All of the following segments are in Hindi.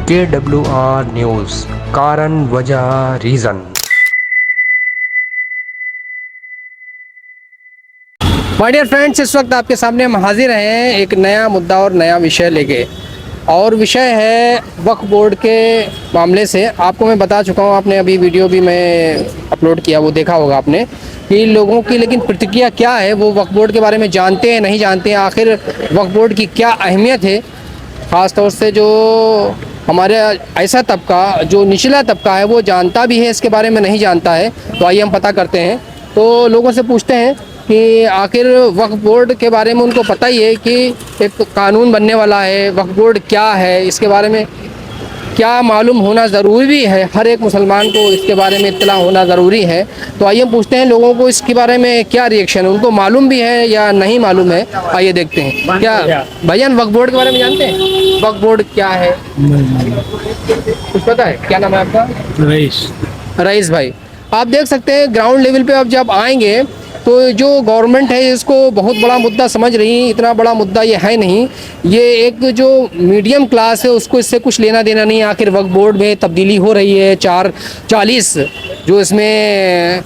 KWR न्यूज़, कारण वजह रीज़न। माय डियर फ्रेंड्स, इस वक्त आपके सामने हम हाजिर हैं एक नया मुद्दा और नया विषय लेके। और विषय है वक्फ बोर्ड के मामले से। आपको मैं बता चुका हूँ, आपने अभी वीडियो भी मैं अपलोड किया, वो देखा होगा आपने कि लोगों की लेकिन प्रतिक्रिया क्या है, वो वक्फ बोर्ड के बारे में जानते हैं नहीं जानते हैं, आखिर वक्फ बोर्ड की क्या अहमियत है। ख़ास तौर से जो हमारे ऐसा तबका जो निचला तबका है वो जानता भी है, इसके बारे में नहीं जानता है। तो आइए हम पता करते हैं। तो लोगों से पूछते हैं कि आखिर वक्फ बोर्ड के बारे में उनको पता ही है कि एक कानून बनने वाला है, वक्फ बोर्ड क्या है, इसके बारे में क्या मालूम होना ज़रूरी भी है। हर एक मुसलमान को इसके बारे में इत्तला होना ज़रूरी है। तो आइए हम पूछते हैं लोगों को इसके बारे में क्या रिएक्शन है, उनको मालूम भी है या नहीं मालूम है। आइए देखते हैं। क्या भाईजान वक्फ बोर्ड के बारे में जानते हैं? वक्फ बोर्ड क्या है कुछ पता है? क्या नाम है आपका? रईस भाई। आप देख सकते हैं ग्राउंड लेवल पे अब जब आएंगे तो जो गवर्नमेंट है इसको बहुत बड़ा मुद्दा समझ रही है। इतना बड़ा मुद्दा ये है नहीं, ये एक जो मीडियम क्लास है उसको इससे कुछ लेना देना नहीं है। आखिर वक्फ बोर्ड में तब्दीली हो रही है, 40 जो इसमें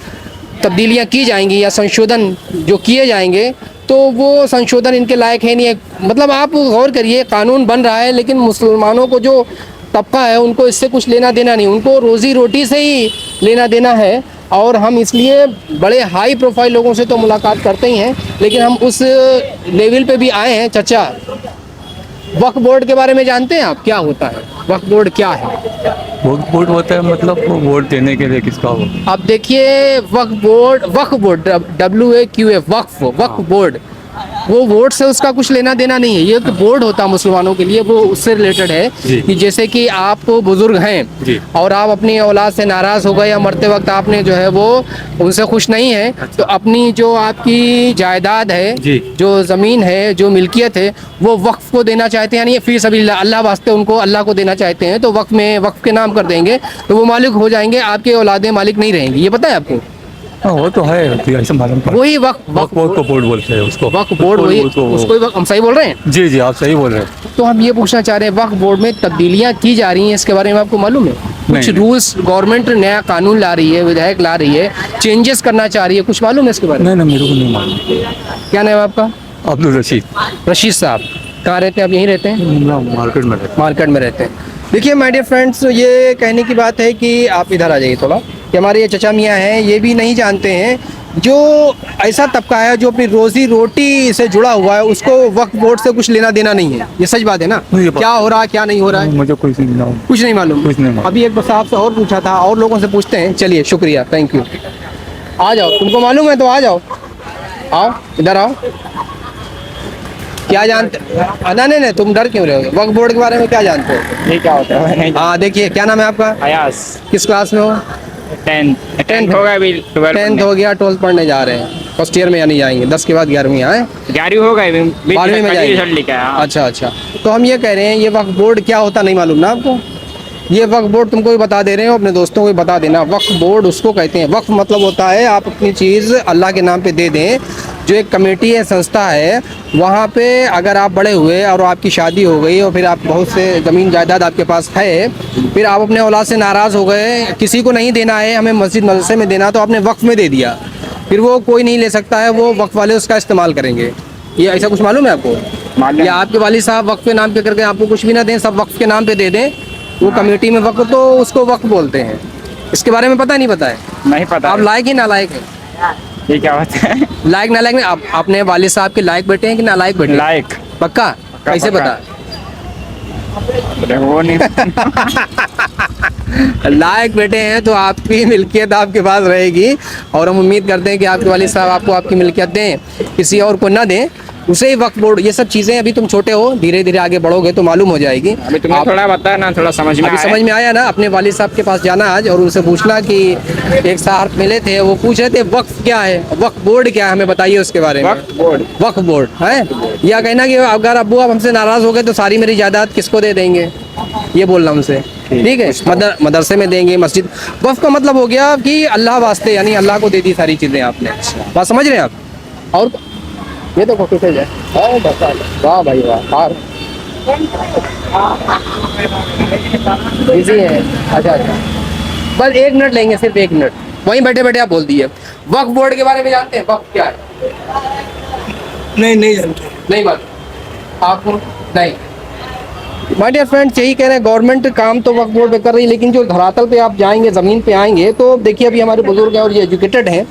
तब्दीलियां की जाएंगी या संशोधन जो किए जाएंगे, तो वो संशोधन इनके लायक है नहीं है। मतलब आप गौर करिए, कानून बन रहा है लेकिन मुसलमानों को जो तबका है उनको इससे कुछ लेना देना नहीं, उनको रोज़ी रोटी से ही लेना देना है। और हम इसलिए बड़े हाई प्रोफाइल लोगों से तो मुलाकात करते ही हैं, लेकिन हम उस लेवल पे भी आए हैं। चचा, वक्फ बोर्ड के बारे में जानते हैं आप? क्या होता है वक्फ बोर्ड? क्या है वक्फ बोर्ड? होता है मतलब वो वोट देने के लिए किसका हो? आप देखिए, वक्फ बोर्ड WAQF वक्फ बोर्ड, वो वोट से उसका कुछ लेना देना नहीं है। ये एक बोर्ड होता है मुसलमानों के लिए, वो उससे रिलेटेड है कि जैसे कि आप बुजुर्ग हैं और आप अपनी औलाद से नाराज़ हो गए या मरते वक्त आपने जो है वो उनसे खुश नहीं है, तो अपनी जो आपकी जायदाद है, जो ज़मीन है, जो मिल्कियत है, वो वक्फ को देना चाहते हैं। यानी फी सबिलिल्लाह, अल्लाह वास्ते उनको अल्लाह को देना चाहते हैं, तो वक्फ के नाम कर देंगे, तो वो मालिक हो जाएंगे, आपके औलादें मालिक नहीं रहेंगी। ये पता है आपको? हाँ, वो तो है, ऐसा मालूम पड़ा। वही वक्फ बोर्ड को बोर्ड बोलते हैं उसको। वक्फ बोर्ड, वही उसको हम सही बोल रहे हैं? जी, आप सही बोल रहे हैं। तो हम ये पूछना चाह रहे हैं, वक्फ बोर्ड में तब्दीलियां की जा रही हैं, इसके बारे में आपको मालूम है? कुछ रूल्स गवर्नमेंट नया कानून ला रही है, विधेयक ला रही है, चेंजेस करना चाह रही है, कुछ मालूम है इसके बारे में? नहीं, मेरे को नहीं मालूम। क्या नाम है आपका? अब्दुल रशीद। रशीद साहब, कहाँ रहते हैं आप? यहीं रहते हैं? मार्केट में रहते हैं। देखिए माय डियर फ्रेंड्स, ये कहने की बात है कि आप इधर आ जाइए थोड़ा, कि हमारे ये चचा मियाँ हैं, ये भी नहीं जानते हैं। जो ऐसा तबका है जो अपनी रोजी रोटी से जुड़ा हुआ है, उसको वक्फ बोर्ड से कुछ लेना देना नहीं है। ये सच बात है ना? क्या हो रहा है क्या नहीं हो रहा है मुझे कुछ नहीं मालूम। अभी एक बस आपसे और पूछा था, और लोगों से पूछते हैं। चलिए, शुक्रिया, थैंक यू। आ जाओ, तुमको मालूम है तो आ जाओ, आओ इधर आओ। क्या जानते? नहीं, तुम डर क्यों रहे हो? वक्फ बोर्ड के बारे में क्या जानते हो? ये क्या होता है? हाँ देखिए, क्या नाम है आपका? अयास। किस क्लास में हो? 10th हो गया, अभी 10th हो गया, 12th पढ़ने जा रहे हैं। फर्स्ट ईयर में या नहीं जाएंगे? 10 के बाद 11वीं आए? 11वीं हो गई, 12वीं में जाएंगे। अच्छा, तो हम ये कह रहे हैं, ये वक्फ बोर्ड क्या होता नहीं मालूम ना आपको? ये वक्फ बोर्ड तुमको भी बता दे रहे हैं, अपने दोस्तों को भी बता देना। वक्फ बोर्ड उसको कहते हैं, वक्फ मतलब होता है आप अपनी चीज़ अल्लाह के नाम पे दे दें। जो एक कमेटी है, संस्था है, वहाँ पे अगर आप बड़े हुए और आपकी शादी हो गई और फिर आप बहुत से ज़मीन जायदाद आपके पास है, फिर आप अपने औलाद से नाराज़ हो गए, किसी को नहीं देना है, हमें मस्जिद मदरसे में देना, तो आपने वक्फ में दे दिया, फिर वो कोई नहीं ले सकता है, वो वक्फ वाले उसका इस्तेमाल करेंगे। ये ऐसा कुछ मालूम है आपको? या आपके वालिद साहब वक्फ के नाम पे करके आपको कुछ भी ना दें, सब वक्फ के नाम पे दे दें, वो कमेटी में वक्फ, तो उसको वक्फ बोलते हैं। इसके बारे में पता नहीं? पता है? नहीं पता। आप लायक ही नालायक हैं? ये क्या होता है? लायक नालायक नहीं, आप अपने वालिद साहब के लायक बेटे हैं कि नालायक बेटे? लायक। पक्का? कैसे पता? वो नहीं। लायक बेटे हैं तो आपकी मिल्कियत आपके पास रहेगी, और हम उम्मीद करते हैं कि आपके वालिद साहब आपको आपकी मिल्कियत दें, किसी और को ना दें, उसे ही वक्फ बोर्ड। ये सब चीज़ें अभी तुम छोटे हो, धीरे धीरे आगे बढ़ोगे तो मालूम हो जाएगी। अभी तुम्हें थोड़ा बताया ना, थोड़ा समझ में समझ में आया ना? अपने वालिद साहब के पास जाना आज और उनसे पूछना कि एक साहब मिले थे, वो पूछ रहे थे वक्फ क्या है, वक्फ बोर्ड क्या है, हमें बताइए उसके बारे में। वक्फ बोर्ड है, या कहना कि अगर अब्बू आप हमसे नाराज़ हो गए तो सारी मेरी जायदाद किसको दे देंगे, ये बोलना उनसे। ठीक है, मदरसे में देंगे, मस्जिद। वक्फ का मतलब हो गया कि अल्लाह वास्ते, यानी अल्लाह को दे दी सारी चीज़ें आपने। बात समझ रहे हैं आप? और ये तो कैसे जाए? वाह भाई वाह, बिजी है, अच्छा अच्छा, बस 1 मिनट लेंगे, सिर्फ 1 मिनट, वहीं बैठे बैठे आप बोल दिए। वक्फ बोर्ड के बारे में जानते हैं, वक्फ क्या है? नहीं जानते। नहीं बात आपको नहीं। माय डियर फ्रेंड्स, यही कह रहे हैं, गवर्नमेंट काम तो वक्फ बोर्ड पे कर रही है, लेकिन जो धरातल पे आप जाएंगे, ज़मीन पे आएंगे, तो देखिए अभी हमारे बुजुर्ग हैं और ये एजुकेटेड हैं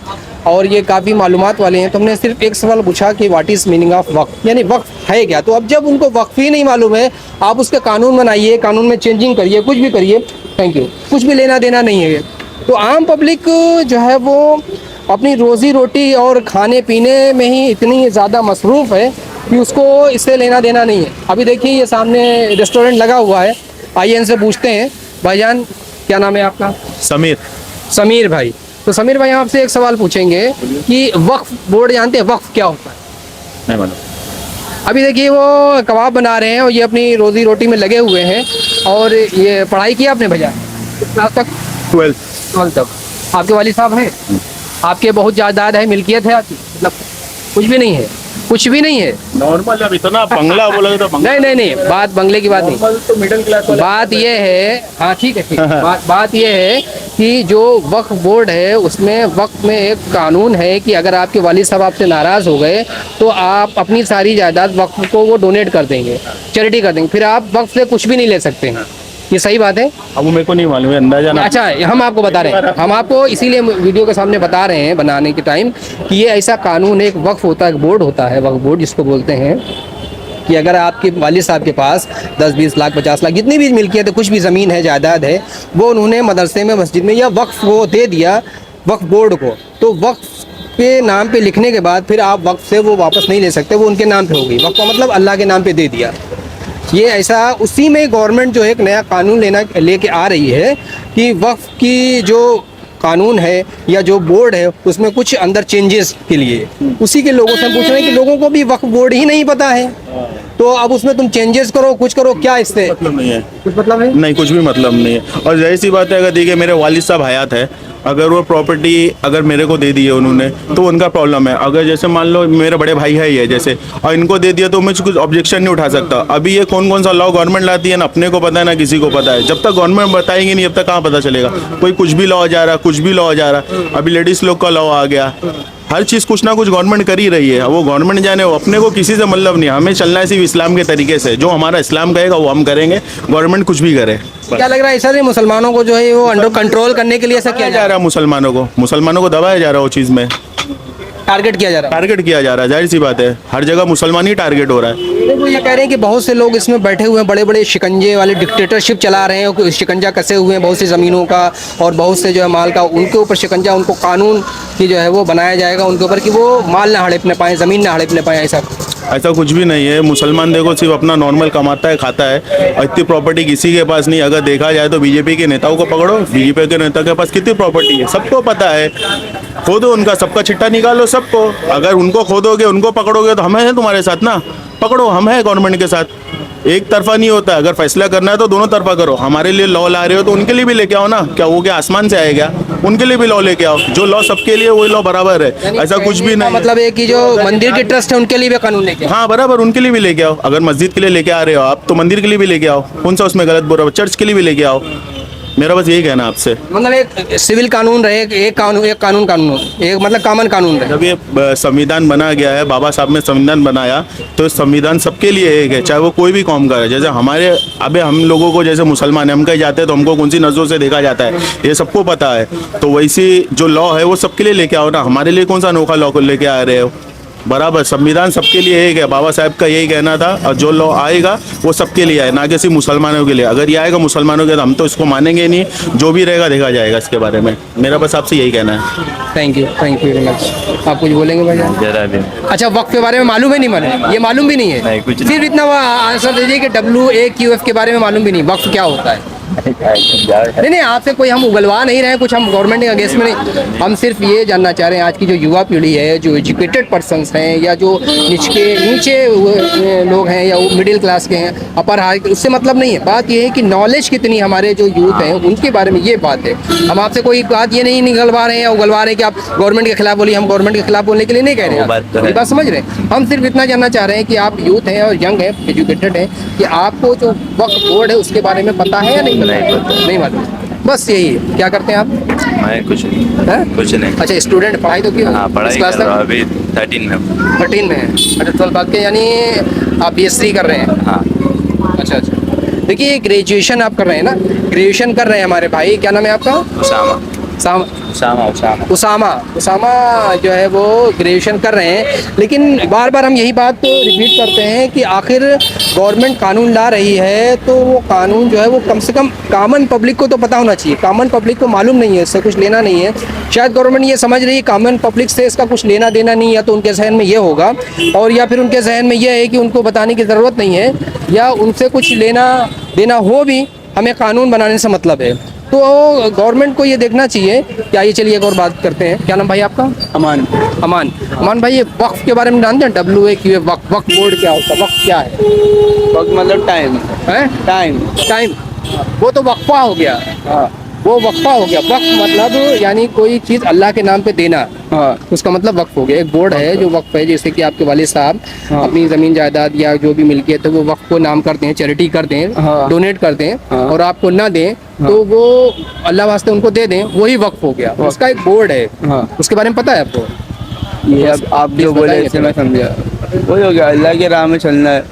और ये काफ़ी मालूमात वाले हैं, तो हमने सिर्फ एक सवाल पूछा कि व्हाट इज़ मीनिंग ऑफ वक्फ, यानी वक्फ है क्या। तो अब जब उनको वक्फ ही नहीं मालूम है, आप उसका कानून बनाइए, कानून में चेंजिंग करिए, कुछ भी करिए, थैंक यू, कुछ भी लेना देना नहीं है। तो आम पब्लिक जो है वो अपनी रोज़ी रोटी और खाने पीने में ही इतनी ज़्यादा मसरूफ़ है कि उसको इससे लेना देना नहीं है। अभी देखिए ये सामने रेस्टोरेंट लगा हुआ है, आइए इनसे पूछते हैं। भाईजान क्या नाम है आपका? समीर। समीर भाई। तो समीर भाई आपसे एक सवाल पूछेंगे कि वक्फ बोर्ड जानते हैं, वक्फ क्या होता है? नहीं मालूम। अभी देखिए वो कबाब बना रहे हैं और ये अपनी रोज़ी रोटी में लगे हुए हैं। और ये पढ़ाई की आपने भैया क्लास तक? 12 तक। आपके वालिद साहब हैं? आपके बहुत जायदाद है, मिल्कियत है आपकी? मतलब कुछ भी नहीं है? कुछ भी नहीं है? नॉर्मल, अब इतना बंगला बोलोगे तो बंगला। नहीं, बात बंगले की बात नहीं, तो मिडिल क्लास वाला। बात ये है, हाँ ठीक है ठीक है, बात ये है कि जो वक्फ बोर्ड है उसमें वक्फ में एक कानून है कि अगर आपके वालिद साहब आपसे नाराज़ हो गए तो आप अपनी सारी जायदाद वक्फ को वो डोनेट कर देंगे, चैरिटी कर देंगे, फिर आप वक्फ से कुछ भी नहीं ले सकते हैं। ये सही बात है? अब वो मेरे को नहीं मालूम है, अंदाजा ना। अच्छा, हम आपको बता रहे हैं, हम आपको इसीलिए वीडियो के सामने बता रहे हैं बनाने के टाइम कि ये ऐसा कानून है, एक वक्फ होता है, एक बोर्ड होता है, वक्फ बोर्ड जिसको बोलते हैं, कि अगर आपके वालिद साहब के पास 10-20 लाख 50 लाख जितनी भी मिल्कियत है, कुछ भी ज़मीन है, जायदाद है, वो उन्होंने मदरसे में, मस्जिद में या वक्फ को दे दिया, वक्फ बोर्ड को, तो वक्फ के नाम पे लिखने के बाद फिर आप वक्फ से वो वापस नहीं ले सकते, वो उनके नाम पे होगी। वक्फ का मतलब अल्लाह के नाम पे दे दिया। ये ऐसा, उसी में गवर्नमेंट जो है एक नया कानून लेके आ रही है कि वक्फ की जो कानून है या जो बोर्ड है उसमें कुछ अंदर चेंजेस के लिए, उसी के लोगों से हम पूछ रहे हैं कि लोगों को भी वक्फ बोर्ड ही नहीं पता है, तो अब उसमें तुम चेंजेस करो, कुछ करो, क्या इससे मतलब नहीं है, कुछ मतलब है? नहीं, कुछ भी मतलब नहीं है। और जाहिर सी बात है, अगर देखिए मेरे वालिद साहब हयात है, अगर वो प्रॉपर्टी अगर मेरे को दे दी है उन्होंने तो उनका प्रॉब्लम है। अगर जैसे मान लो मेरे बड़े भाई है ये जैसे, और इनको दे दिया तो मैं कुछ ऑब्जेक्शन नहीं उठा सकता। अभी ये कौन सा लॉ गवर्नमेंट लाती है ना अपने को पता है ना किसी को पता है। जब तक गवर्नमेंट बताएंगे नहीं, अब तक कहाँ पता चलेगा। कोई कुछ भी लॉ जा रहा, कुछ भी लॉ जा रहा। अभी लेडीज़ लोग का लॉ आ गया, हर चीज़ कुछ ना कुछ गवर्नमेंट कर ही रही है। वो गवर्नमेंट जाने, वो अपने को किसी से मतलब नहीं, हमें चलना है सिर्फ इस्लाम के तरीके से। जो हमारा इस्लाम कहेगा वो हम करेंगे, गवर्नमेंट कुछ भी करे। क्या लग रहा है ऐसा नहीं मुसलमानों को जो है वो अंडर कंट्रोल करने के लिए ऐसा किया जा रहा है, मुसलमानों को दबाया जा रहा है वो चीज़ में, टारगेट किया जा रहा है? टारगेट किया जा रहा है, जाहिर सी बात है, हर जगह मुसलमान ही टारगेट हो रहा है। देखो ये कह रहे हैं कि बहुत से लोग इसमें बैठे हुए हैं, बड़े बड़े शिकंजे वाले डिक्टेटरशिप चला रहे हैं, शिकंजा कसे हुए हैं बहुत सी ज़मीनों का और बहुत से जो है माल का, उनके ऊपर शिकंजा, उनको कानून की जो है वो बनाया जाएगा उनके ऊपर कि वो माल ना हड़पने पाएँ, ज़मीन ना हड़पने पाएँ। ऐसा कुछ भी नहीं है। मुसलमान देखो सिर्फ अपना नॉर्मल कमाता है, खाता है, और इतनी प्रॉपर्टी किसी के पास नहीं। अगर देखा जाए तो बीजेपी के नेताओं को पकड़ो, बीजेपी के नेता के पास कितनी प्रॉपर्टी है सबको पता है। खोदो उनका, सबका चिट्ठा निकालो सबको। अगर उनको खोदोगे, उनको पकड़ोगे तो हम हैं तुम्हारे साथ ना, पकड़ो, हम हैं गवर्नमेंट के साथ। एक तरफा नहीं होता, अगर फैसला करना है तो दोनों तरफा करो। हमारे लिए लॉ ला रहे हो तो उनके लिए भी लेके आओ ना। क्या वो क्या आसमान से आएगा? उनके लिए भी लॉ लेके आओ। जो लॉ सबके लिए वही लॉ बराबर है, ऐसा कुछ भी नहीं। मतलब है कि जो मंदिर के ट्रस्ट है उनके लिए भी कानून लेके आओ। हाँ बराबर, उनके लिए भी लेके आओ। अगर मस्जिद के लिए लेके आ रहे हो आप तो मंदिर के लिए भी लेके आओ। कौन सा उसमें गलत बोल रहा हो? चर्च के लिए भी लेके आओ। मेरा बस यही कहना आपसे। मतलब एक सिविल कानून रहे, एक कानून एक मतलब कॉमन कानून रहे। जब ये संविधान बना गया है, बाबा साहब ने संविधान बनाया, तो संविधान सबके लिए एक है, चाहे वो कोई भी कौम का है। जैसे हमारे अबे हम लोगों को, जैसे मुसलमान हम कहीं जाते हैं तो हमको कौन सी नज़रों से देखा जाता है ये सबको पता है। तो वैसी जो लॉ है वो सबके लिए लेके आओ ना। हमारे लिए कौन सा अनोखा लॉ को लेके आ रहे हो? बराबर संविधान सबके लिए एक है। बाबा साहब का यही कहना था, और जो लॉ आएगा वो सबके लिए आए, ना कि सिर्फ मुसलमानों के लिए। अगर ये आएगा मुसलमानों के तो हम तो इसको मानेंगे नहीं। जो भी रहेगा देखा जाएगा इसके बारे में। मेरा बस आपसे यही कहना है। Thank you very much. आप कुछ बोलेंगे भाई? जरा भी अच्छा, वक्त के बारे में मालूम है? नहीं मालूम? ये मालूम भी नहीं है? नहीं, कुछ सिर्फ इतना आंसर दीजिए कि WAQF के बारे में मालूम भी नहीं, वक्त क्या होता है? नहीं, आपसे कोई हम उगलवा नहीं रहे हैं, कुछ हम गवर्नमेंट के अगेंस्ट में नहीं, हम सिर्फ ये जानना चाह रहे हैं आज की जो युवा पीढ़ी है, जो एजुकेटेड पर्सन्स हैं या जो नीचे लोग हैं या मिडिल क्लास के हैं, अपर हाई, उससे मतलब नहीं है। बात ये है कि नॉलेज कितनी हमारे जो यूथ हैं उनके बारे में ये बात है। हम आपसे कोई बात ये नहीं निकलवा रहे हैं या उगलवा रहे हैं कि आप गवर्नमेंट के खिलाफ बोलिए, हम गवर्नमेंट के खिलाफ बोलने के लिए नहीं कह रहे हैं, बात समझ रहे हैं। हम सिर्फ इतना जानना चाह रहे हैं कि आप यूथ हैं और यंग हैं, एजुकेटेड हैं, कि आपको जो वक्फ बोर्ड है उसके बारे में पता है या नहीं नहीं मालूम, बस यही है। क्या करते हैं आप? मैं कुछ नहीं हैं? कुछ नहीं। अच्छा, स्टूडेंट, पढ़ाई तो क्यों? हाँ, पढ़ाई कर रहा हूँ, अभी 13 में। 13 में है। अच्छा, 12 बाद के, यानी आप BSc कर रहे हैं? हाँ। अच्छा। देखिए, ग्रेजुएशन आप कर रहे हैं ना, ग्रेजुएशन कर रहे हैं हमारे भाई, क्या नाम है आपका? उसामा जो है वो ग्रेजुएशन कर रहे हैं। लेकिन बार बार हम यही बात रिपीट करते हैं कि आखिर गवर्नमेंट कानून ला रही है तो वो कानून जो है वो कम से कम कॉमन पब्लिक को तो पता होना चाहिए। कॉमन पब्लिक को मालूम नहीं है, इससे कुछ लेना नहीं है। शायद गवर्नमेंट ये समझ रही है कॉमन पब्लिक से इसका कुछ लेना देना नहीं, या तो उनके जहन में ये होगा, और या फिर उनके जहन में ये है कि उनको बताने की ज़रूरत नहीं है, या उनसे कुछ लेना देना हो भी हमें कानून बनाने से मतलब है। तो गवर्नमेंट को ये देखना चाहिए। क्या ये, चलिए एक और बात करते हैं। क्या नाम भाई आपका? अमान भाई, ये वक्फ के बारे में जानते हैं? WAQF, वक्फ बोर्ड क्या होता है? वक्फ क्या है? वक्त मतलब टाइम है, टाइम। वो तो वक्फा हो गया। हाँ, वो वक्फा हो गया। वक्फ मतलब यानी कोई चीज़ अल्लाह के नाम पे देना, उसका मतलब वक्फ हो गया। एक बोर्ड है जो वक्फ है, जैसे कि आपके वालिद साहब अपनी ज़मीन जायदाद या जो भी मिल्कियत है वो वक्फ को नाम कर दें, चैरिटी कर दें, डोनेट कर दें, और आपको ना दें तो वो अल्लाह वास्ते उनको दे दें, वही वक्फ हो गया। उसका एक बोर्ड है, उसके बारे में पता है आपको? ये अब आप जो बोले इससे मैं समझा, वही हो गया। अल्लाह के राह में चलना है,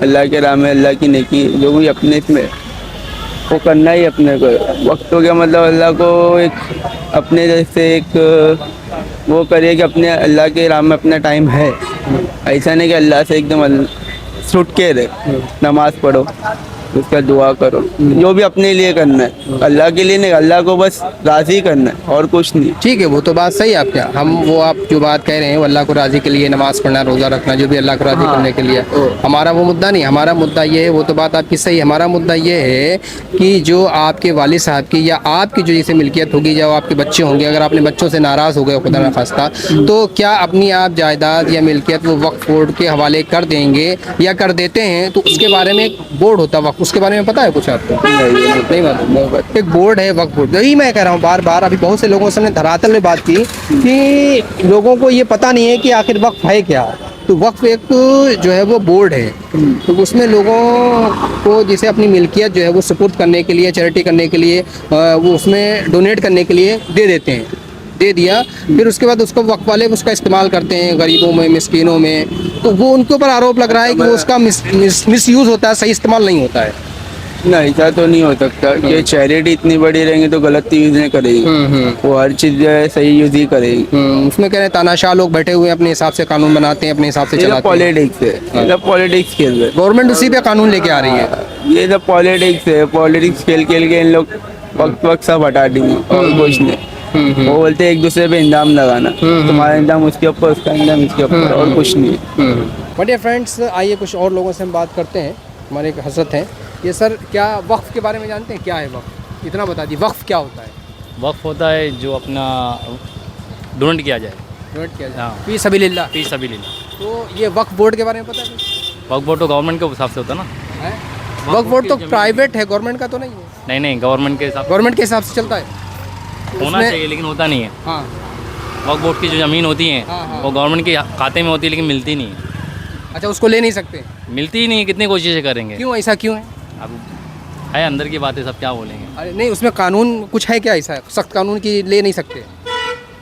अल्लाह के राह में अल्लाह की नेकी जो भी अपने इसमें वो करना ही अपने को। वक्त हो गया मतलब अल्लाह को एक अपने जैसे एक वो करिए कि अपने अल्लाह के राह में अपना टाइम है। ऐसा नहीं कि अल्लाह से एकदम छुट के रहे। नमाज पढ़ो, उसका दुआ करो, जो भी अपने लिए करना है, अल्लाह के लिए नहीं, अल्लाह को बस राज़ी करना है और कुछ नहीं। ठीक है, वो तो बात सही है आपके। हम वो आप जो बात कह रहे हैं वो अल्लाह को राज़ी के लिए नमाज़ पढ़ना, रोज़ा रखना, जो भी अल्लाह को राज़ी करने के लिए, हमारा वो मुद्दा नहीं। हमारा मुद्दा ये है, वो तो बात आपकी सही है। हमारा मुद्दा ये है कि जो आपके वालिद साहब की या आपकी जो जैसे मिल्कियत होगी, जब आपके बच्चे होंगे, अगर अपने बच्चों से नाराज़ हो गए खुदा न खास्ता, तो क्या अपनी आप जायदाद या मिल्कियत वो वक्फ बोर्ड के हवाले कर देंगे या कर देते हैं? तो उसके बारे में एक बोर्ड होता है वक्फ, उसके बारे में पता है कुछ आपको? नहीं मालूम। एक बोर्ड है वक्फ बोर्ड। यही मैं कह रहा हूँ बार बार, अभी बहुत से लोगों से हमने धरातल में बात की कि लोगों को ये पता नहीं है कि आखिर वक्फ है क्या। तो वक्फ एक जो है वो बोर्ड है, तो उसमें लोगों को जैसे अपनी मिल्कियत जो है वो सुपुर्द करने के लिए, चैरिटी करने के लिए, वो उसमें डोनेट करने के लिए दे देते हैं, दे दिया, फिर उसके बाद उसको वक्फ वाले उसका इस्तेमाल करते हैं गरीबों में, मिस्कीनों में। तो वो उनके ऊपर आरोप लग रहा है कि वो उसका मिसयूज़ होता है, सही इस्तेमाल नहीं होता है। नहीं, ऐसा तो नहीं हो सकता कि चैरिटी इतनी बड़ी रहेंगी तो गलत यूज़ नहीं करेगी। वो हर चीज़ जो है सही यूज़ ही करेगी। उसमें कह रहे हैं तानाशाह लोग बैठे हुए हैं, अपने हिसाब से कानून बनाते हैं, अपने हिसाब से चलाते हैं। पॉलिटिक्स है, पॉलिटिक्स खेल रहे, गवर्नमेंट उसी पे कानून लेके आ रही है। ये सब पॉलिटिक्स है। पॉलिटिक्स खेल खेल के इन लोग वक्त सब हटा देंगे और कुछ नहीं। वो बोलते हैं एक दूसरे पे इल्ज़ाम लगाना, तुम्हारा इल्ज़ाम उसके ऊपर, उसका इल्ज़ाम इसके ऊपर, और कुछ नहीं। बढ़िया फ्रेंड्स, आइए कुछ और लोगों से हम बात करते हैं। हमारे एक हजरत हैं, ये सर क्या वक्फ के बारे में जानते हैं? क्या है वक्फ, इतना बता दी। वक्फ क्या होता है? वक्फ होता है जो अपना डोनेट किया जाए, डोनेट किया जाए, हाँ। फी सबीलिल्लाह। फी सबीलिल्लाह। तो ये वक्फ बोर्ड के बारे में पता है? वक्फ बोर्ड तो गवर्नमेंट के हिसाब से होता है ना। है? वक्फ बोर्ड तो प्राइवेट है, गवर्नमेंट का तो नहीं है। नहीं, गवर्नमेंट के हिसाब गवर्नमेंट के हिसाब से चलता है, होना चाहिए, लेकिन होता नहीं है। हाँ, वक्फ बोर्ड की जो ज़मीन होती है हाँ। वो गवर्नमेंट के खाते में होती है, लेकिन मिलती नहीं है। अच्छा, उसको ले नहीं सकते? मिलती ही नहीं है, कितनी कोशिशें करेंगे। क्यों, ऐसा क्यों है? अब है अंदर की बातें, सब क्या बोलेंगे। अरे नहीं, उसमें कानून कुछ है क्या ऐसा सख्त कानून की ले नहीं सकते?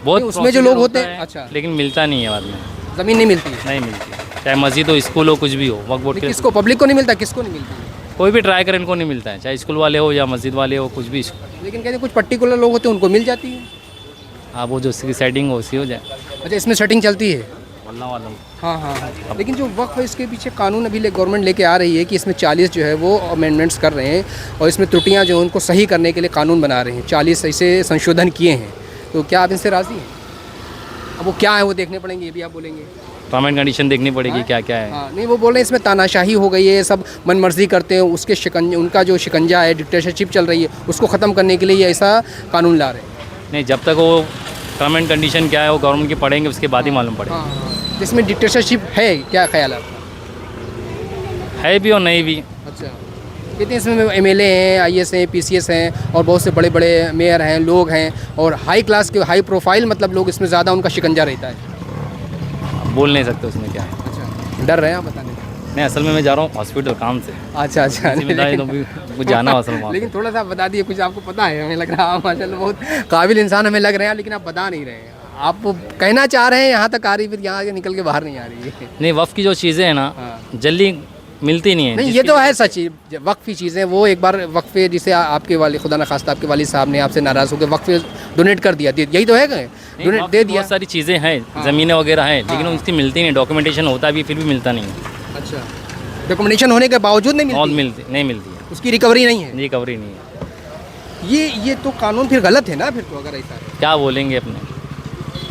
बहुत उसमें जो लोग होते हैं, अच्छा, लेकिन मिलता नहीं है बाद में, ज़मीन नहीं मिलती? नहीं मिलती, चाहे मस्जिद हो, स्कूल हो, कुछ भी हो। वक्फ बोर्ड के किसको, पब्लिक को नहीं मिलता? किसको नहीं मिलती? कोई भी ट्राई करे, इनको नहीं मिलता है, चाहे स्कूल वाले हो या मस्जिद वाले हो, कुछ भी। लेकिन कहते हैं कुछ पर्टिकुलर लोग होते हैं उनको मिल जाती है। हाँ, वो जो उसकी सेटिंग हो उसी हो जाए। अच्छा, इसमें सेटिंग चलती है? वल्लाह वाला। हाँ। लेकिन जो वक्फ है इसके पीछे कानून अभी गवर्नमेंट लेके आ रही है कि इसमें 40 जो है वो अमेंडमेंट्स कर रहे हैं, और इसमें त्रुटियां जो हैं उनको सही करने के लिए कानून बना रहे हैं। 40 ऐसे संशोधन किए हैं। तो क्या आप इनसे राज़ी हैं? अब वो क्या है वो देखने पड़ेंगे, ये भी आप बोलेंगे? टर्म एंड कंडीशन देखनी पड़ेगी क्या क्या है। हाँ, नहीं वो बोल रहे हैं इसमें तानाशाही हो गई है, सब मन मर्जी करते हैं, उसके शिकंज उनका जो शिकंजा है, डिक्टेटरशिप चल रही है, उसको ख़त्म करने के लिए ये ऐसा कानून ला रहे हैं। नहीं, जब तक वो टर्म एंड कंडीशन क्या है वो गवर्नमेंट की पढ़ेंगे, उसके बाद ही मालूम पड़ेगा। हाँ, इसमें डिक्टेटरशिप है, क्या ख्याल है आपका? है भी और नहीं भी। अच्छा, कितने इसमें MLA हैं, IAS हैं, PCS हैं और बहुत से बड़े बड़े मेयर हैं, लोग हैं और हाई क्लास के हाई प्रोफाइल मतलब लोग इसमें ज़्यादा उनका शिकंजा रहता है। बोल नहीं सकते उसमें क्या है। अच्छा, डर रहे हैं आप बताने में? नहीं, असल में मैं जा रहा हूँ हॉस्पिटल काम से। अच्छा अच्छा, जिम्मेदारी तो भी कुछ जाना हो असल में। लेकिन थोड़ा सा बता दिए, कुछ आपको पता है? हमें लग रहा है आप माशाल्लाह बहुत काबिल इंसान हमें लग रहे हैं, लेकिन आप बता नहीं रहे हैं। आप कहना चाह रहे हैं यहाँ तक आ रही, फिर यहाँ से निकल के बाहर नहीं आ रही है। नहीं, वफ़ की जो चीज़ें हैं ना हाँ। जल्दी मिलती नहीं है। नहीं, ये तो है सच ही, वक्फ की चीज़ें वो एक बार वक्फ पे, जिसे आपके वाले खुदा न खास्ता आपके वालिद साहब ने आपसे नाराज़ होकर वक्फ पे डोनेट कर दिया, यही तो है, डोनेट दे दिया। बहुत सारी चीज़ें हैं, ज़मीनें वगैरह हैं, लेकिन उनकी मिलती नहीं, डॉक्यूमेंटेशन होता भी फिर भी मिलता नहीं है। अच्छा, डॉक्यूमेंटेशन होने के बावजूद नहीं बहुत मिलती? नहीं मिलती है, उसकी रिकवरी नहीं है? रिकवरी नहीं है। ये तो कानून फिर गलत है ना, फिर तो अगर ऐसा है। क्या बोलेंगे अपने?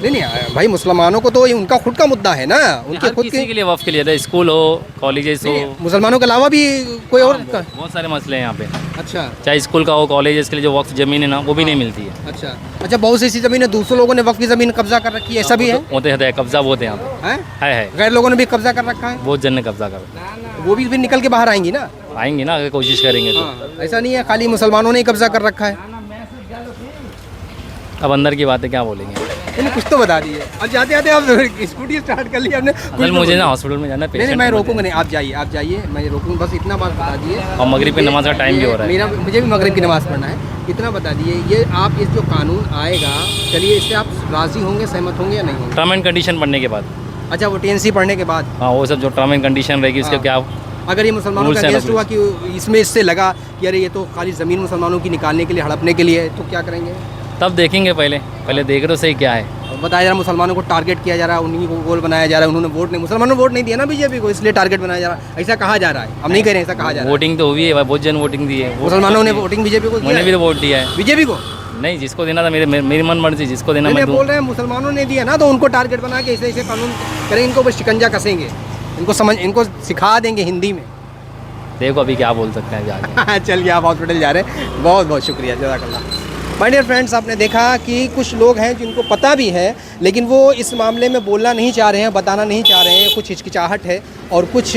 नहीं भाई, मुसलमानों को तो ये उनका खुद का मुद्दा है ना, उनके हर खुद किसी के लिए वफ़ के लिए था, स्कूल हो, कॉलेजेस हो, मुसलमानों के अलावा भी कोई और का? बहुत सारे मसले हैं यहाँ पे। अच्छा चाहे स्कूल का हो, कॉलेजेस के लिए जो वक्फ ज़मीन है ना वो भी नहीं मिलती है। अच्छा, बहुत सी ऐसी ज़मीन है दूसरे लोगों ने वक्फ की ज़मीन कब्जा कर रखी है, ऐसा भी है? होते हैं, कब्जा बहुत है यहाँ पे। हैं? है गैर लोगों ने भी कब्जा कर रखा है? बहुत जन ने कब्जा कर। वो भी फिर निकल के बाहर आएंगी ना? आएंगे ना, अगर कोशिश करेंगे तो। ऐसा नहीं है खाली मुसलमानों ने ही कब्जा कर रखा है। अब अंदर की बातें क्या बोलेंगे। नहीं, कुछ तो बता दिए। अब जाते जाते आप स्कूटी स्टार्ट कर ली आपने। असल मुझे ना हॉस्पिटल में जाना है। नहीं, मैं रोकूंगा नहीं, आप जाइए, मैं रोकूंगा, बस इतना बात बता दिए। और मगरिब की नमाज का टाइम भी हो रहा है। मुझे भी मगरिब की नमाज़ पढ़ना है, इतना बता दिए। ये आप इस जो कानून आएगा, चलिए इससे आप राज़ी होंगे, सहमत होंगे या नहीं होंगे? टर्म एंड कंडीशन पढ़ने के बाद। अच्छा, वो TNC पढ़ने के बाद? हाँ, वो सब जो टर्म एंड कंडीशन रहेगी उसके क्या। अगर ये मुसलमानों का अगेंस्ट हुआ कि इसमें इससे लगा कि अरे ये तो खाली ज़मीन मुसलमानों की निकालने के लिए, हड़पने के लिए है, तो क्या करेंगे? तब देखेंगे, पहले देख रहे हो सही क्या है। बताया जा रहा मुसलमानों को टारगेट किया जा रहा है, उन्हीं को गोल बनाया जा रहा है, उन्होंने वोट नहीं, मुसलमानों ने वोट नहीं दिया ना बीजेपी को, इसलिए टारगेट बनाया जा रहा है, ऐसा कहा जा रहा है। हम नहीं कह रहे हैं, ऐसा कहा जा रहा है। वोटिंग तो हुई है, बहुत जन वोटिंग दी है। मुसलमानों ने वोटिंग बीजेपी को मैंने भी तो वोट दिया है। बीजेपी को नहीं, जिसको देना था मेरी मन मर्जी, जिसको देना मैं बोल रहे हैं मुसलमानों ने दिया ना, तो उनको टारगेट बना के ऐसे ऐसे कानून करेंगे, इनको बस शिकंजा कसेंगे, इनको सिखा देंगे हिंदी में। देखो अभी क्या बोल सकते हैं जाके। चलिए, आप हॉस्पिटल जा रहे हैं, बहुत बहुत शुक्रिया, जज़ाकल्लाह। माय डियर फ्रेंड्स, आपने देखा कि कुछ लोग हैं जिनको पता भी है, लेकिन वो इस मामले में बोलना नहीं चाह रहे हैं, बताना नहीं चाह रहे हैं, कुछ हिचकिचाहट है और कुछ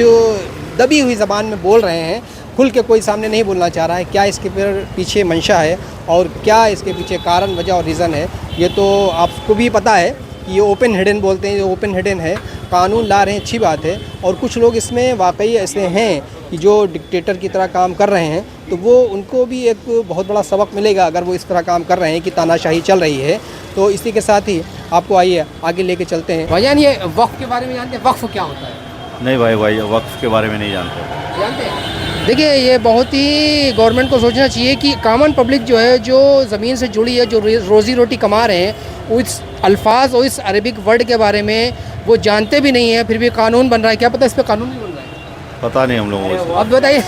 दबी हुई ज़बान में बोल रहे हैं, खुल के कोई सामने नहीं बोलना चाह रहा है। क्या इसके पीछे मंशा है और क्या इसके पीछे कारण, वजह और रीज़न है, ये तो आपको भी पता है कि ये ओपन हिडन बोलते हैं, ये ओपन हिडन है। कानून ला रहे हैं, अच्छी बात है, और कुछ लोग इसमें वाकई ऐसे हैं कि जो डिक्टेटर की तरह काम कर रहे हैं, तो वो उनको भी एक बहुत बड़ा सबक मिलेगा अगर वो इस तरह काम कर रहे हैं कि तानाशाही चल रही है। तो इसी के साथ ही आपको आइए आगे लेके चलते हैं। भाईजान, ये वक्फ के बारे में जानते हैं? वक्फ क्या होता है? नहीं भाई वक्फ के बारे में नहीं जानते। जानते हैं? देखिए, ये बहुत ही गवर्नमेंट को सोचना चाहिए कि कॉमन पब्लिक जो है, जो ज़मीन से जुड़ी है, जो रोज़ी रोटी कमा रहे हैं, उस अल्फाज और इस अरबिक वर्ड के बारे में वो जानते भी नहीं है, फिर भी कानून बन रहा है। क्या पता इस पर कानून नहीं बन रहा है? पता नहीं हम लोगों को। अब बताइए,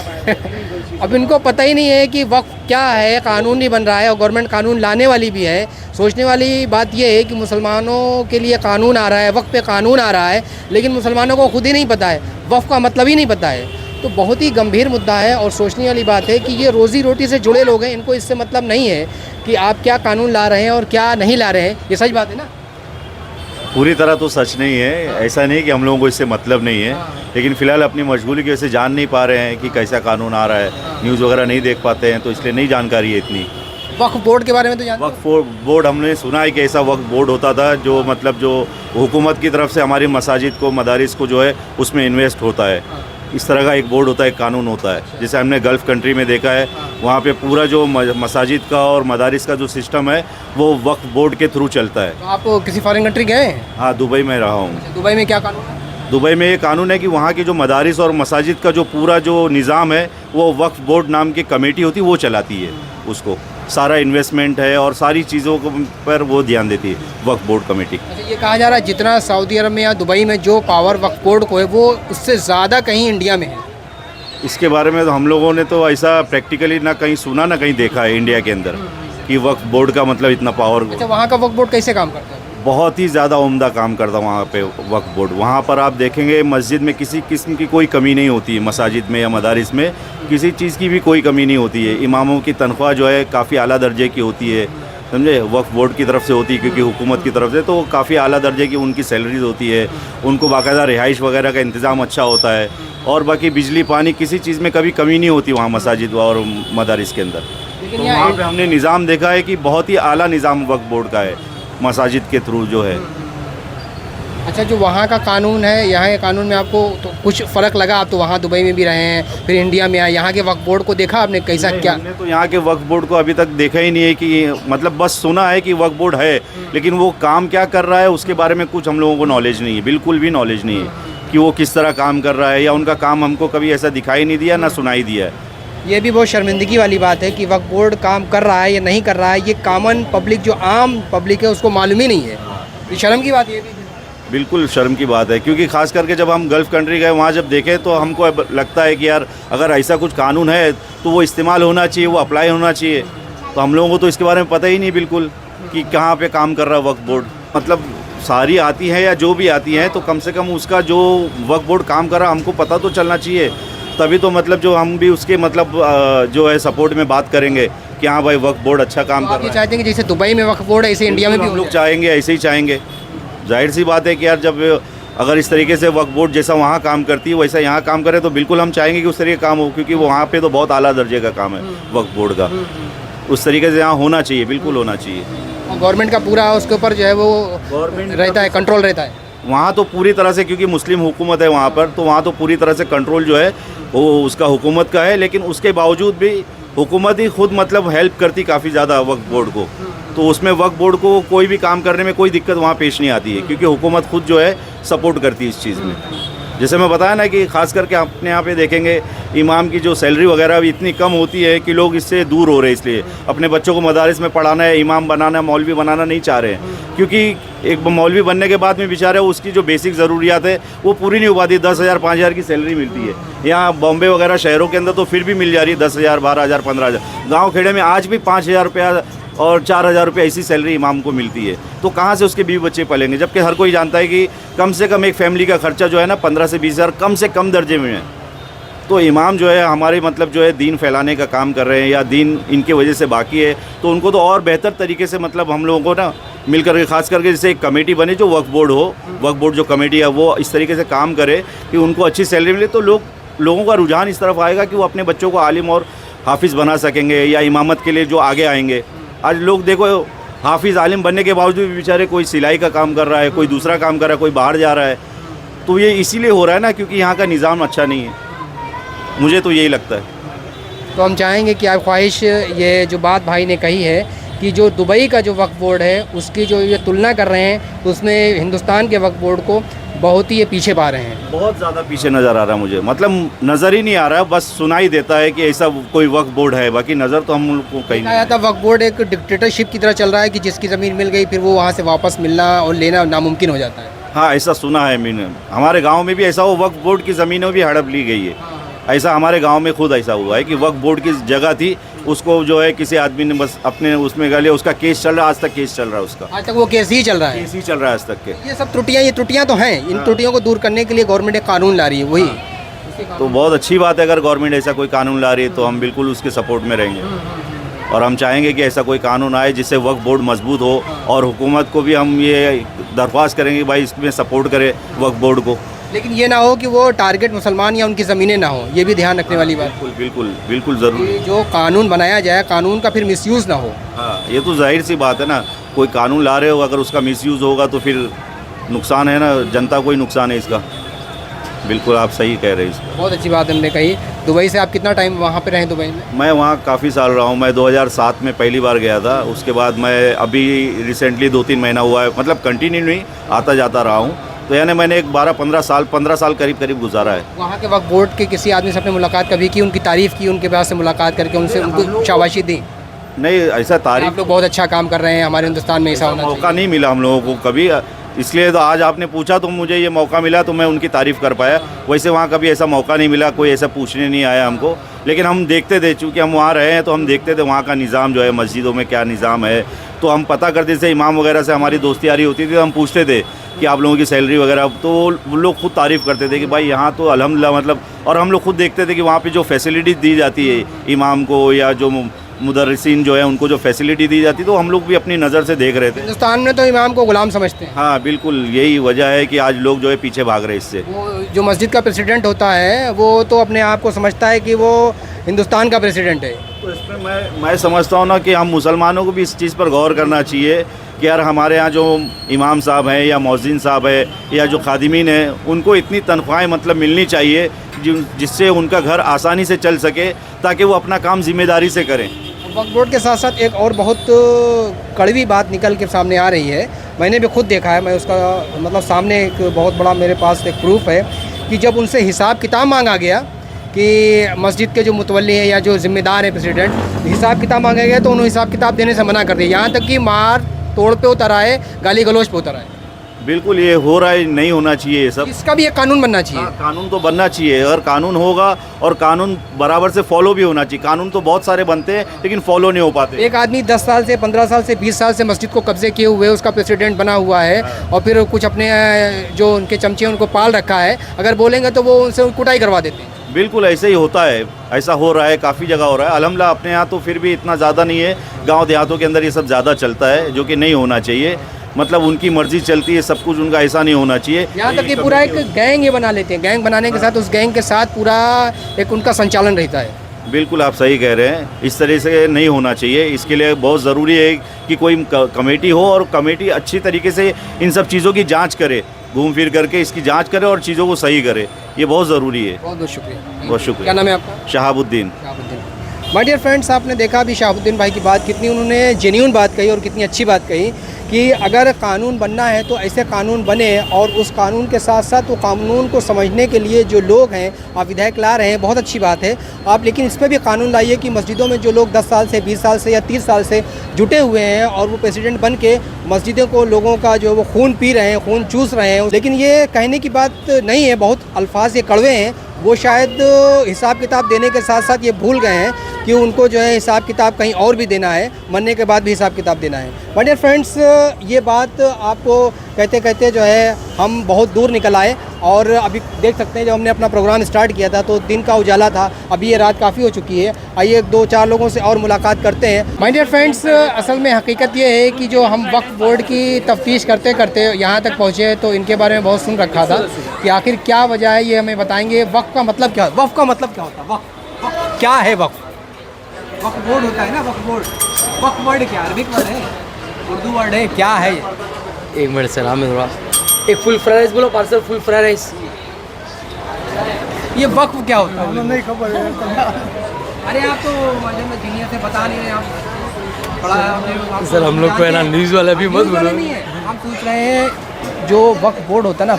अब इनको पता ही नहीं है कि वक्फ क्या है, कानून नहीं बन रहा है, और गवर्नमेंट कानून लाने वाली भी है। सोचने वाली बात यह है कि मुसलमानों के लिए कानून आ रहा है, वक्फ पे कानून आ रहा है, लेकिन मुसलमानों को खुद ही नहीं पता है, वक्फ का मतलब ही नहीं पता है। तो बहुत ही गंभीर मुद्दा है और सोचने वाली बात है कि ये रोज़ी रोटी से जुड़े लोग हैं, इनको इससे मतलब नहीं है कि आप क्या कानून ला रहे हैं और क्या नहीं ला रहे हैं। ये सच बात है ना? पूरी तरह तो सच नहीं है, ऐसा नहीं कि हम लोगों को इससे मतलब नहीं है, लेकिन फ़िलहाल अपनी मजबूरी की वजह से जान नहीं पा रहे हैं कि कैसा कानून आ रहा है, न्यूज़ वगैरह नहीं देख पाते हैं, तो इसलिए नहीं जानकारी है इतनी। वक्फ बोर्ड के बारे में तो जानते हैं? वक्फ बोर्ड हमने सुना है कि ऐसा वक्फ बोर्ड होता था, जो मतलब जो हुकूमत की तरफ से हमारी मसाजिद को, मदारिस को जो है उसमें इन्वेस्ट होता है, इस तरह का एक बोर्ड होता है, एक कानून होता है। जैसे हमने गल्फ़ कंट्री में देखा है, वहाँ पे पूरा जो मसाजिद का और मदारिस का जो सिस्टम है वो वक्फ बोर्ड के थ्रू चलता है। तो आप किसी फॉरेन कंट्री गए हैं? हाँ, दुबई में रहा हूँ। दुबई में क्या कानून है? दुबई में ये कानून है कि वहाँ के जो मदारिस और मसाजिद का जो पूरा जो निज़ाम है वो वक्फ बोर्ड नाम की कमेटी होती है, वो चलाती है उसको। सारा इन्वेस्टमेंट है और सारी चीज़ों पर वो ध्यान देती है वक्फ बोर्ड कमेटी। अच्छा, ये कहा जा रहा है जितना सऊदी अरब में या दुबई में जो पावर वक्फ बोर्ड को है, वो उससे ज़्यादा कहीं इंडिया में है। इसके बारे में तो हम लोगों ने तो ऐसा प्रैक्टिकली ना कहीं सुना ना कहीं देखा है इंडिया के अंदर कि वक्फ बोर्ड का मतलब इतना पावर। अच्छा, वहाँ का वक्फ बोर्ड कैसे काम करता है? बहुत ही ज़्यादा उम्दा काम करता वहाँ पे वक्फ बोर्ड। वहाँ पर आप देखेंगे मस्जिद में किसी किस्म की कोई कमी नहीं होती है, मसाजिद में या मदारिस में किसी चीज़ की भी कोई कमी नहीं होती है। इमामों की तनख्वाह जो है काफ़ी आला दर्जे की होती है, समझे, वक्फ बोर्ड की तरफ से होती है, क्योंकि हुकूमत की तरफ से तो काफ़ी आला दर्जे की उनकी सैलरीज होती है। उनको बाकायदा रिहाइश वगैरह का इंतज़ाम अच्छा होता है, और बाकी बिजली पानी किसी चीज़ में कभी कमी नहीं होती वहाँ मसाजिद और मदारिस के अंदर। तो वहाँ पे हमने निज़ाम देखा है कि बहुत ही आला निज़ाम वक्फ बोर्ड का है मसाजिद के थ्रू जो है। अच्छा, जो वहाँ का कानून है, यहाँ के कानून में आपको तो कुछ फ़र्क लगा? आप तो वहाँ दुबई में भी रहे हैं, फिर इंडिया में आए, यहाँ के वक्फ बोर्ड को देखा आपने कैसा क्या? हमने तो यहाँ के वक्फ बोर्ड को अभी तक देखा ही नहीं है कि मतलब बस सुना है कि वक्फ बोर्ड है, लेकिन वो काम क्या कर रहा है उसके बारे में कुछ हम लोगों को नॉलेज नहीं है, बिल्कुल भी नॉलेज नहीं है कि वो किस तरह काम कर रहा है, या उनका काम हमको कभी ऐसा दिखाई नहीं दिया ना सुनाई दिया है। ये भी बहुत शर्मिंदगी वाली बात है कि वक्फ बोर्ड काम कर रहा है या नहीं कर रहा है, ये कॉमन पब्लिक जो आम पब्लिक है उसको मालूम ही नहीं है। ये शर्म की बात ये भी है। बिल्कुल शर्म की बात है, क्योंकि ख़ास करके जब हम गल्फ़ कंट्री गए वहाँ जब देखे तो हमको अब लगता है कि यार अगर ऐसा कुछ कानून है तो वो इस्तेमाल होना चाहिए, वो अप्लाई होना चाहिए। तो हम लोगों को तो इसके बारे में पता ही नहीं बिल्कुल कि कहाँ पे काम कर रहा है वक्फ बोर्ड। मतलब सारी आती है या जो भी आती है तो कम से कम उसका जो वक्फ बोर्ड काम कर रहा है हमको पता तो चलना चाहिए, तभी तो मतलब जो हम भी उसके मतलब जो है सपोर्ट में बात करेंगे कि हाँ भाई वक्फ बोर्ड अच्छा काम कर रहा है। चाहते हैं कि जैसे दुबई में वक्फ बोर्ड है ऐसे इंडिया में भी हम लोग चाहेंगे, ऐसे ही चाहेंगे। जाहिर सी बात है कि यार जब अगर इस तरीके से वक्फ बोर्ड जैसा वहाँ काम करती है वैसा यहाँ काम करे तो बिल्कुल हम चाहेंगे कि उस तरीके का काम हो, क्योंकि वहाँ पे तो बहुत आला दर्जे का काम है वक्फ बोर्ड का। उस तरीके से यहाँ होना चाहिए, बिल्कुल होना चाहिए। गवर्नमेंट का पूरा उसके ऊपर जो है वो रहता है, कंट्रोल रहता है वहाँ तो पूरी तरह से, क्योंकि मुस्लिम हुकूमत है वहाँ पर, तो वहाँ तो पूरी तरह से कंट्रोल जो है वो उसका हुकूमत का है। लेकिन उसके बावजूद भी हुकूमत ही खुद मतलब हेल्प करती काफ़ी ज़्यादा वक्फ बोर्ड को, तो उसमें वक्फ बोर्ड को कोई भी काम करने में कोई दिक्कत वहाँ पेश नहीं आती है, क्योंकि हुकूमत खुद जो है सपोर्ट करती है इस चीज़ में। जैसे मैं बताया ना कि ख़ास करके अपने यहाँ पे देखेंगे इमाम की जो सैलरी वगैरह भी इतनी कम होती है कि लोग इससे दूर हो रहे हैं, इसलिए अपने बच्चों को मदारिस में पढ़ाना है, इमाम बनाना, मौलवी बनाना नहीं चाह रहे हैं, क्योंकि एक मौलवी बनने के बाद में बेचारे उसकी जो बेसिक ज़रूरियात है वो पूरी नहीं हो पाती। 10,000 5,000 की सैलरी मिलती है, यहाँ बॉम्बे वगैरह शहरों के अंदर तो फिर भी मिल जा रही है 10,000 12,000 15,000। गाँव खेड़े में आज भी 5,000 रुपया और 4,000 रुपये ऐसी सैलरी इमाम को मिलती है, तो कहाँ से उसके बीवी बच्चे पलेंगे? जबकि हर कोई जानता है कि कम से कम एक फैमिली का खर्चा जो है ना 15 से 20,000 कम से कम दर्जे में है। तो इमाम जो है हमारे मतलब जो है दीन फैलाने का काम कर रहे हैं, या दीन इनके वजह से बाकी है, तो उनको तो और बेहतर तरीके से मतलब हम लोगों को ना मिल करके, खास करके जैसे एक कमेटी बने जो वक्फ बोर्ड हो, वक्फ बोर्ड जो कमेटी है वो इस तरीके से काम करे कि उनको अच्छी सैलरी मिले, तो लोगों का रुझान इस तरफ आएगा कि वो अपने बच्चों को आलिम और हाफिज़ बना सकेंगे, या इमामत के लिए जो आगे आएंगे। आज लोग देखो हाफिज़ आलिम बनने के बावजूद भी बेचारे कोई सिलाई का काम कर रहा है, कोई दूसरा काम कर रहा है, कोई बाहर जा रहा है। तो ये इसीलिए हो रहा है ना क्योंकि यहाँ का निज़ाम अच्छा नहीं है, मुझे तो यही लगता है। तो हम चाहेंगे कि आप ख्वाहिश, ये जो बात भाई ने कही है कि जो दुबई का जो वक्फ बोर्ड है उसकी जो ये तुलना कर रहे हैं उसमें हिंदुस्तान के वक्फ बोर्ड को बहुत ही ये पीछे पा रहे हैं, बहुत ज़्यादा पीछे नज़र आ रहा है मुझे। मतलब नज़र ही नहीं आ रहा है, बस सुनाई देता है कि ऐसा कोई वक्फ बोर्ड है, बाकी नज़र तो हम लोग को कहीं नहीं आता। वक्फ बोर्ड एक डिक्टेटरशिप की तरह चल रहा है कि जिसकी ज़मीन मिल गई फिर वो वहाँ से वापस मिलना और लेना नामुमकिन हो जाता है। हाँ, ऐसा सुना है मैंने, हमारे गाँव में भी ऐसा हो, वक्फ बोर्ड की ज़मीनें भी हड़प ली गई है। ऐसा हमारे गांव में खुद ऐसा हुआ है कि वक्फ बोर्ड की जगह थी, उसको जो है किसी आदमी ने बस अपने उसमें गालिया, उसका केस चल रहा है, आज तक केस चल रहा है उसका, आज तक वो केस ही चल रहा है, केस ही चल रहा है आज तक के। ये सब त्रुटियां तो हैं, इन त्रुटियों को दूर करने के लिए गवर्नमेंट एक कानून ला रही है, वही तो बहुत अच्छी बात है। अगर गवर्नमेंट ऐसा कोई कानून ला रही है तो हम बिल्कुल उसके सपोर्ट में रहेंगे, और हम चाहेंगे कि ऐसा कोई कानून आए जिससे वक्फ बोर्ड मजबूत हो, और हुकूमत को भी हम ये दरख्वास्त करेंगे भाई इसमें सपोर्ट करे वक्फ बोर्ड को। लेकिन ये ना हो कि वो टारगेट मुसलमान या उनकी ज़मीनें ना हो, ये भी ध्यान रखने वाली बात। बिल्कुल बिल्कुल बिल्कुल ज़रूरी, जो कानून बनाया जाए कानून का फिर मिसयूज़ ना हो। हाँ, ये तो जाहिर सी बात है ना, कोई कानून ला रहे हो अगर उसका मिसयूज़ होगा तो फिर नुकसान है ना, जनता को ही नुकसान है इसका। बिल्कुल आप सही कह रहे हैं इसको। बहुत अच्छी बात हमने कही। दुबई से आप कितना टाइम वहाँ पे रहे दुबई में? मैं वहाँ काफ़ी साल रहा हूँ। मैं 2007 में पहली बार गया था, उसके बाद मैं अभी रिसेंटली 2-3 महीना हुआ है, मतलब कंटिन्यू नहीं, आता जाता रहा हूँ। तो यानी मैंने एक 12-15 साल करीब गुजारा है। वहाँ के वक्फ बोर्ड के किसी आदमी से आपने मुलाकात कभी की, उनकी तारीफ़ की, उनके पास से मुलाकात करके उनसे उनको शाबाशी दी? नहीं, ऐसा तारीफ, आप लोग बहुत अच्छा काम कर रहे हैं, हमारे हिंदुस्तान में ऐसा मौका नहीं मिला हम लोगों को कभी, इसलिए तो आज आपने पूछा तो मुझे ये मौका मिला तो मैं उनकी तारीफ़ कर पाया। वैसे वहाँ कभी ऐसा मौका नहीं मिला, कोई ऐसा पूछने नहीं आया हमको। लेकिन हम देखते थे, चूँकि हम वहाँ रहे हैं तो हम देखते थे वहाँ का निज़ाम जो है, मस्जिदों में क्या निज़ाम है, तो हम पता करते थे। इमाम वगैरह से हमारी दोस्ती यारी होती थी, तो हम पूछते थे कि आप लोगों की सैलरी वगैरह, तो वो लोग खुद तारीफ़ करते थे कि भाई यहाँ तो अल्हम्दुलिल्लाह मतलब। और हम लोग खुद देखते थे कि वहाँ पे जो फैसिलिटी दी जाती है इमाम को, या जो मुदर्रिसीन जो है उनको जो फैसिलिटी दी जाती है, तो हम लोग भी अपनी नज़र से देख रहे थे। हिंदुस्तान में तो इमाम को गुलाम समझते हैं। हाँ बिल्कुल, यही वजह है कि आज लोग जो है पीछे भाग रहे हैं इससे। वो जो मस्जिद का प्रेसिडेंट होता है वो तो अपने आप को समझता है कि वो हिंदुस्तान का प्रेसिडेंट है। तो इसमें मैं समझता हूँ ना कि हम मुसलमानों को भी इस चीज़ पर गौर करना चाहिए कि यार हमारे यहाँ जो इमाम साहब हैं या मौज़िन साहब है या जो खादिमीन हैं, उनको इतनी तनख्वाहें मतलब मिलनी चाहिए जिससे उनका घर आसानी से चल सके, ताकि वो अपना काम ज़िम्मेदारी से करें। वक्फ बोर्ड के साथ साथ एक और बहुत कड़वी बात निकल के सामने आ रही है, मैंने भी खुद देखा है। मैं उसका मतलब सामने एक बहुत बड़ा मेरे पास एक प्रूफ है कि जब उनसे हिसाब किताब मांगा गया कि मस्जिद के जो मुतवल्ली हैं या जो ज़िम्मेदार है प्रेसिडेंट, हिसाब किताब मांगा गया तो उन्होंने हिसाब किताब देने से मना कर दिया। यहाँ तक कि मार तोड़ पे उतर आए, गाली गलौज पे उतर आए। बिल्कुल ये हो रहा है, नहीं होना चाहिए ये सब। इसका भी एक कानून बनना चाहिए। कानून तो बनना चाहिए, अगर कानून होगा और कानून बराबर से फॉलो भी होना चाहिए। कानून तो बहुत सारे बनते हैं लेकिन फॉलो नहीं हो पाते। एक आदमी 10 साल से 15 साल से 20 साल से मस्जिद को कब्जे किए हुए उसका प्रेसिडेंट बना हुआ है, और फिर कुछ अपने जो उनके चमचे उनको पाल रखा है, अगर बोलेंगे तो वो उनसे कुटाई करवा देते हैं। बिल्कुल ऐसे ही होता है, ऐसा हो रहा है, काफ़ी जगह हो रहा है। अल्हम्दुलिल्लाह अपने यहाँ तो फिर भी इतना ज़्यादा नहीं है, गाँव देहातों के अंदर ये सब ज़्यादा चलता है, जो कि नहीं होना चाहिए। मतलब उनकी मर्जी चलती है, सब कुछ उनका ऐसा नहीं होना चाहिए। यहाँ तक कि पूरा एक गैंग ये बना लेते हैं, गैंग बनाने के साथ उस गैंग के साथ पूरा एक उनका संचालन रहता है। बिल्कुल आप सही कह रहे हैं, इस तरह से नहीं होना चाहिए। इसके लिए बहुत ज़रूरी है कि कोई कमेटी हो और कमेटी अच्छी तरीके से इन सब चीज़ों की जांच करे, घूम फिर करके इसकी जांच करे और चीज़ों को सही करे, ये बहुत ज़रूरी है। बहुत बहुत शुक्रिया। बहुत शुक्रिया। क्या नाम है आपका? शहाबुद्दीन। माय डियर फ्रेंड्स, आपने देखा अभी शहाबुद्दीन भाई की बात, कितनी उन्होंने जेन्युइन बात कही और कितनी अच्छी बात कही कि अगर कानून बनना है तो ऐसे कानून बने, और उस कानून के साथ साथ वो कानून को समझने के लिए जो लोग हैं, आप विधायक ला रहे हैं, बहुत अच्छी बात है आप, लेकिन इस पर भी कानून लाइए कि मस्जिदों में जो लोग 10 साल से 20 साल से या 30 साल से जुटे हुए हैं और वो प्रेसिडेंट बन के मस्जिदों को लोगों का जो वो खून पी रहे हैं, खून चूस रहे हैं, लेकिन ये कहने की बात नहीं है, बहुत अल्फाज ये कड़वे हैं। वो शायद हिसाब किताब देने के साथ साथ ये भूल गए हैं कि उनको जो है हिसाब किताब कहीं और भी देना है, मरने के बाद भी हिसाब किताब देना है। माय डियर फ्रेंड्स, ये बात आपको कहते कहते जो है हम बहुत दूर निकल आए, और अभी देख सकते हैं जब हमने अपना प्रोग्राम स्टार्ट किया था तो दिन का उजाला था, अभी ये रात काफ़ी हो चुकी है। आइए 2-4 लोगों से और मुलाकात करते हैं। माय डियर फ्रेंड्स, असल में हकीकत ये है कि जो हम वक्फ बोर्ड की तफ्तीश करते करते यहाँ तक पहुँचे तो इनके बारे में बहुत सुन रखा था कि आखिर क्या वजह है, ये हमें बताएंगे। वक्फ का मतलब क्या, वक्फ का मतलब क्या होता है, वक्फ क्या है? वक्फ बोर्ड होता है ना, वक्फ बोर्ड। वक्फ वर्ड क्या, अरबिक वर्ड है, उर्दू वर्ड है, क्या है ये? एक मिनट सर, हमें थोड़ा एक फुल फ्राई राइस बोलो, पार्सल फुल फ्राई राइस। ये वक्फ क्या होता है? नहीं खबर है। अरे आप तो मजे में दुनिया से बता नहीं रहे, आप बड़ा सर हम लोग को है ना न्यूज़ वाला भी मत बोलो। नहीं है, हम पूछ रहे हैं जो वक्फ बोर्ड होता है ना,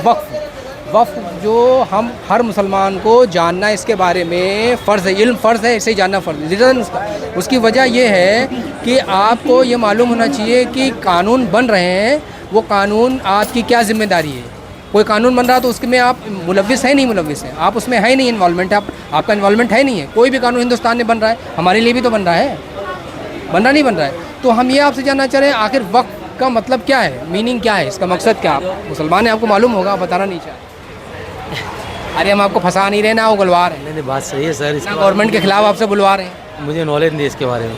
वक्फ जो हम हर मुसलमान को जानना इसके बारे में फ़र्ज़ है, इल्म फ़र्ज़ है, इसे जानना फ़र्ज़ है। रीज़न उसकी वजह यह है कि आपको ये मालूम होना चाहिए कि कानून बन रहे हैं, वो कानून आपकी क्या ज़िम्मेदारी है। कोई कानून बन रहा है तो उसमें आप मुलव्विस है, नहीं मुलव्विस है, आप उसमें है नहीं इन्वॉल्वमेंट, आपका इन्वॉल्वमेंट है नहीं है। कोई भी कानून हिंदुस्तान में बन रहा है, हमारे लिए भी तो बन रहा है, बन रहा नहीं बन रहा है। तो हम ये आपसे जानना चाह रहे हैं आखिर वक्फ का मतलब क्या है, मीनिंग क्या है, इसका मकसद क्या? आप मुसलमान है, आपको मालूम होगा, आप बताना नहीं चाहते। अरे हम आपको फंसा नहीं रहे ना, वो बुलवा रहे हैं। नहीं बात सही है सर, इसका गवर्नमेंट के खिलाफ आपसे बुलवा रहे हैं। मुझे नॉलेज नहीं इसके बारे में,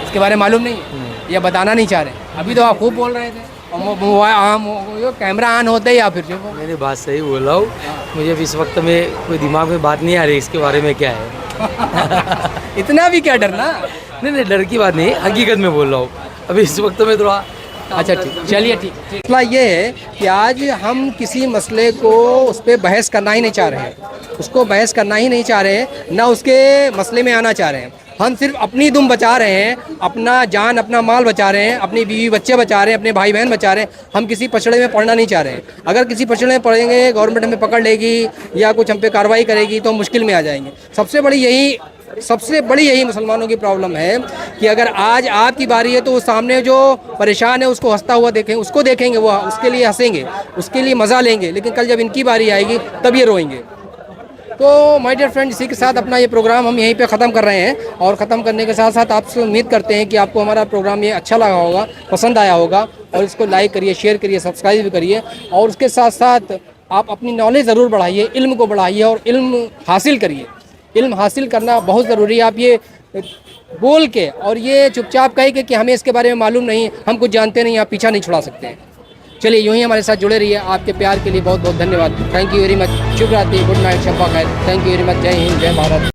इसके बारे में मालूम नहीं है या बताना नहीं चाह रहे। अभी तो आप खूब बोल रहे थे, और कैमरा ऑन होते ही या फिर जो मैंने बात सही बोल रहा हूँ, मुझे इस वक्त में कोई दिमाग में बात नहीं आ रही इसके बारे में क्या है। इतना भी क्या डरना? नहीं डर की बात नहीं, हकीकत में बोल रहा हूँ अभी इस वक्त में थोड़ा। अच्छा ठीक, चलिए ठीक। मसला ये है कि आज हम किसी मसले को उस पर बहस करना ही नहीं चाह रहे हैं, उसको बहस करना ही नहीं चाह रहे हैं, ना उसके मसले में आना चाह रहे हैं। हम सिर्फ अपनी दुम बचा रहे हैं, अपना जान अपना माल बचा रहे हैं, अपनी बीवी बच्चे बचा रहे हैं, अपने भाई बहन बचा रहे हैं। हम किसी पछड़े में पड़ना नहीं चाह रहे हैं। अगर किसी पछड़े में पड़ेंगे, गवर्नमेंट हमें पकड़ लेगी या कुछ हम पे कार्रवाई करेगी तो मुश्किल में आ जाएंगे। सबसे बड़ी यही मुसलमानों की प्रॉब्लम है कि अगर आज आपकी बारी है तो वो सामने जो परेशान है उसको हंसता हुआ देखें, उसको देखेंगे, वो उसके लिए हंसेंगे, उसके लिए मज़ा लेंगे, लेकिन कल जब इनकी बारी आएगी तब ये रोएंगे। तो माय डियर फ्रेंड, इसी के साथ अपना ये प्रोग्राम हम यहीं पे ख़त्म कर रहे हैं और ख़त्म करने के साथ साथ आपसे उम्मीद करते हैं कि आपको हमारा प्रोग्राम ये अच्छा लगा होगा, पसंद आया होगा और इसको लाइक करिए, शेयर करिए, सब्सक्राइब भी करिए और उसके साथ साथ आप अपनी नॉलेज ज़रूर बढ़ाइए, इल्म को बढ़ाइए और इल्म हासिल करिए। इल्म हासिल करना बहुत ज़रूरी है। आप ये बोल के और ये चुपचाप कहे कि हमें इसके बारे में मालूम नहीं, हम कुछ जानते नहीं, आप पीछा नहीं छुड़ा सकते हैं। चलिए यूँ ही हमारे साथ जुड़े रहिए। आपके प्यार के लिए बहुत बहुत धन्यवाद। Thank you very much. शुभ रात्रि, गुड नाइट, शब्बा खैर। Thank you very much. जय हिंद, जय भारत।